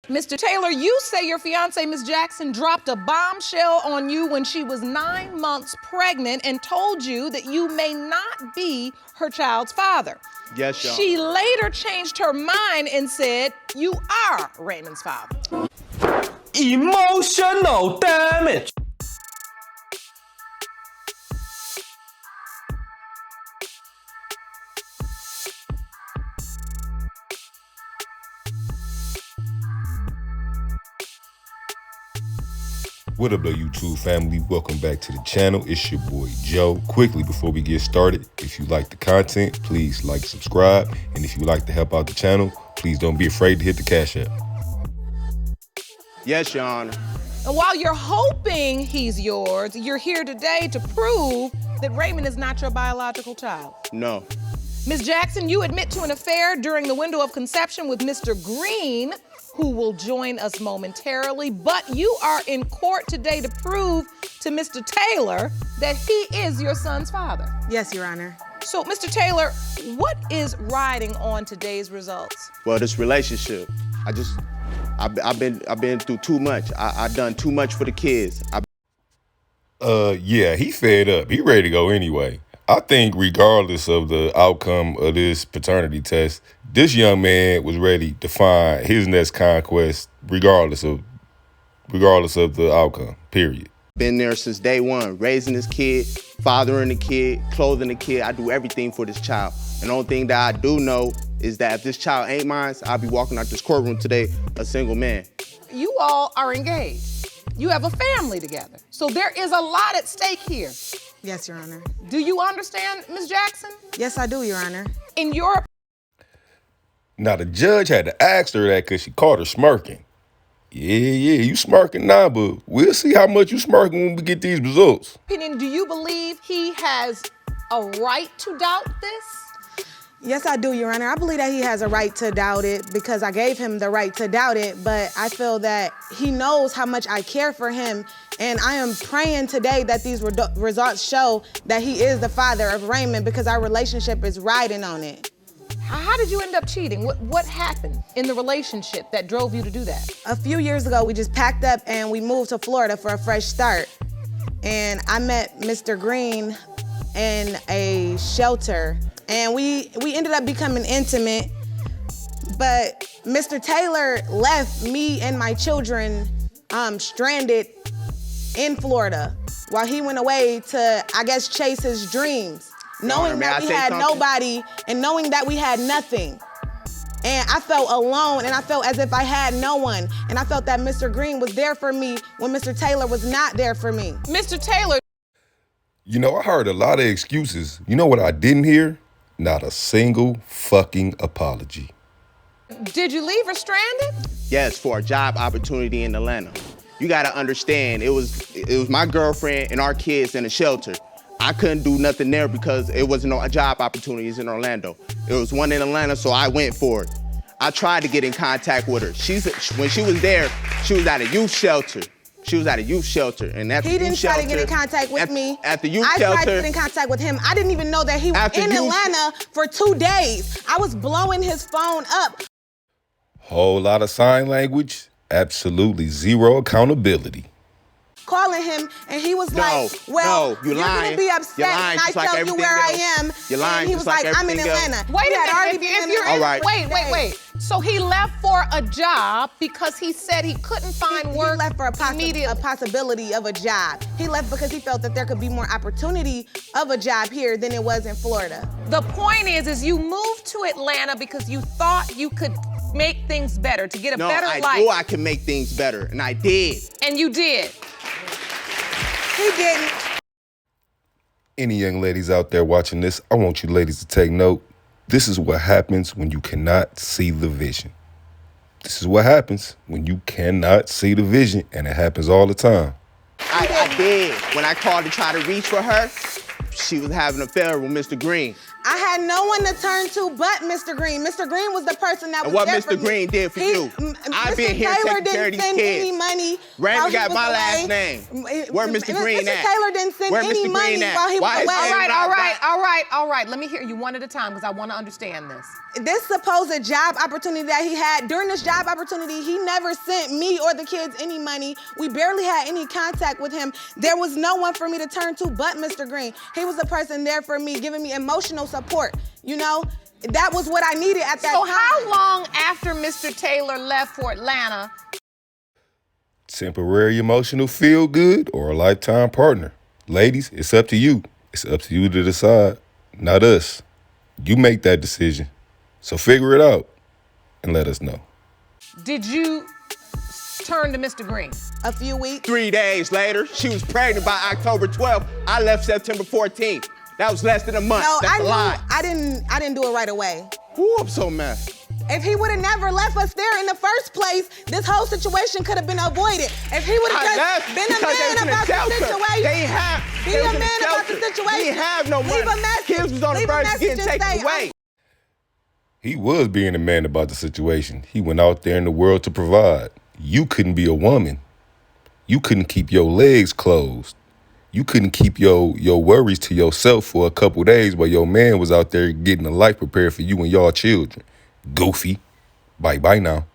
Mr. Taylor, you say your fiancée, Ms. Jackson, dropped a bombshell on you when she was 9 months pregnant and told you that you may not be her child's father. Yes, Your Honor. She later changed her mind and said you are Raymond's father. Emotional damage. What up, though, YouTube family? Welcome back to the channel. It's your boy, Joe. Quickly, before we get started, if you like the content, please like, subscribe. And if you like to help out the channel, please don't be afraid to hit the cash app. Yes, Your Honor. And while you're hoping he's yours, you're here today to prove that Raymond is not your biological child. No. Ms. Jackson, you admit to an affair during the window of conception with Mr. Green, who will join us momentarily, but you are in court today to prove to Mr. Taylor that he is your son's father. Yes, Your Honor. So, Mr. Taylor, what is riding on today's results? Well, this relationship, I've been through too much. I've done too much for the kids. Yeah, he fed up. He ready to go anyway. I think regardless of the outcome of this paternity test, this young man was ready to find his next conquest regardless of the outcome, period. Been there since day one, raising this kid, fathering the kid, clothing the kid. I do everything for this child. And the only thing that I do know is that if this child ain't mine, I'll be walking out this courtroom today a single man. You all are engaged. You have a family together. So there is a lot at stake here. Yes, Your Honor. Do you understand, Ms. Jackson? Yes, I do, Your Honor. In your... Now, the judge had to ask her that because she caught her smirking. Yeah, you smirking now, but we'll see how much you smirking when we get these results. opinion, do you believe he has a right to doubt this? Yes, I do, Your Honor. I believe that he has a right to doubt it because I gave him the right to doubt it, but I feel that he knows how much I care for him, and I am praying today that these results show that he is the father of Raymond because our relationship is riding on it. How did you end up cheating? What happened in the relationship that drove you to do that? A few years ago, we just packed up and we moved to Florida for a fresh start. And I met Mr. Green in a shelter, and we ended up becoming intimate, but Mr. Taylor left me and my children stranded in Florida while he went away to, I guess, chase his dreams, knowing that we had nobody and knowing that we had nothing. And I felt alone, and I felt as if I had no one. And I felt that Mr. Green was there for me when Mr. Taylor was not there for me. Mr. Taylor. You know, I heard a lot of excuses. You know what I didn't hear? Not a single fucking apology. Did you leave her stranded? Yes, for a job opportunity in Atlanta. You gotta understand, it was my girlfriend and our kids in a shelter. I couldn't do nothing there because it wasn't no job opportunities in Orlando. It was one in Atlanta, so I went for it. I tried to get in contact with her. When she was there, she was at a youth shelter. She was at a youth shelter, and at the youth shelter... He didn't try to get in contact with me. At the youth shelter... I tried to get in contact with him. I didn't even know that he was in Atlanta for 2 days. I was blowing his phone up. Whole lot of sign language, absolutely zero accountability. Calling him, and he was like, well, you're gonna be upset when I tell you where I am. You're lying. And he was like, I'm in Atlanta. Wait a minute, wait. So he left for a job because he said he couldn't find work. He left for a possibility of a job. He left because he felt that there could be more opportunity of a job here than it was in Florida. The point is you moved to Atlanta because you thought you could make things better, to get a better life. No, I knew I could make things better, and I did. And you did. He didn't. Any young ladies out there watching this, I want you ladies to take note. This is what happens when you cannot see the vision. This is what happens when you cannot see the vision, and it happens all the time. I did. When I called to try to reach for her, she was having an affair with Mr. Green. I had no one to turn to but Mr. Green. Mr. Green was the person that was there for me. And what Mr. Green did for you? I've Mr. been here Taylor taking care of didn't these send kids. any money. Randy while he got was my away. last name. Where Mr. Green Mr. at? Taylor didn't send Where any Mr. money Green at? while he Why was is away. All right, not all right, right? all right, all right. Let me hear you one at a time because I want to understand this. This supposed job opportunity that he had, during this job opportunity, he never sent me or the kids any money. We barely had any contact with him. There was no one for me to turn to but Mr. Green. He was the person there for me, giving me emotional support. You know, that was what I needed at that So time. how long after Mr. Taylor left for Atlanta? Temporary emotional feel good or a lifetime partner? Ladies, it's up to you. It's up to you to decide, not us. You make that decision. So figure it out and let us know. Did you turn to Mr. Green? A few weeks. 3 days later, she was pregnant by October 12th. I left September 14th. That was less than a month. No, That's a lie. I didn't do it right away. Ooh, I'm so mad. If he would have never left us there in the first place, this whole situation could have been avoided. If he would have I just left been a because they was man in a about the shelter. situation. They have. Be they a was in man about the shelter. situation. He didn't have no money. Leave a message. Kids was on the Leave a verge of message getting and taken say, away. He was being a man about the situation. He went out there in the world to provide. You couldn't be a woman. You couldn't keep your legs closed. You couldn't keep your worries to yourself for a couple days while your man was out there getting a life prepared for you and y'all children. Goofy. Bye now.